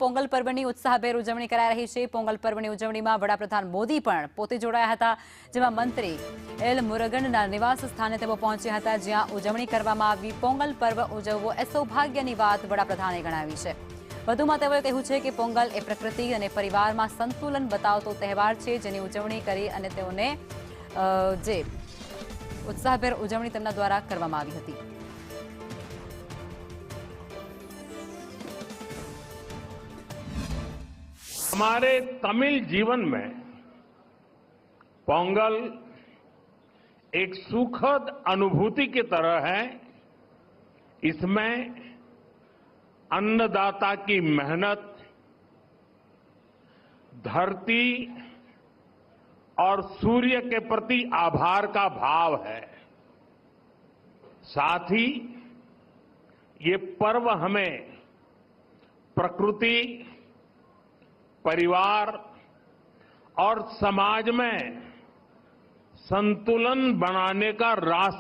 પોંગલ પર્વની ઉત્સાહભેર ઉજવણી કરાઈ રહી છે। પોંગલ પર્વની ઉજવણીમાં વડાપ્રધાન મોદી પણ પોતે જોડાયા હતા, જેમાં મંત્રી એલ મુરુગનના નિવાસ સ્થાને તેઓ પહોંચ્યા હતા, જ્યાં ઉજવણી કરવામાં આવી। પોંગલ પર્વ ઉજવવો એ સૌભાગ્યની વાત વડાપ્રધાને ગણાવી છે। વધુમાં તેઓએ કહ્યું છે કે પોંગલ એ પ્રકૃતિ અને પરિવારમાં સંતુલન બતાવતો તહેવાર છે, જેની ઉજવણી કરી અને તેઓને જે उत्साहभेर उजवणी તેમના દ્વારા કરવામાં આવી હતી। हमारे तमिल जीवन में पोंगल एक सुखद अनुभूति की तरह है। इसमें अन्नदाता की मेहनत, धरती और सूर्य के प्रति आभार का भाव है। साथ ही ये पर्व हमें प्रकृति, परिवार और समाज में संतुलन बनाने का रास्ता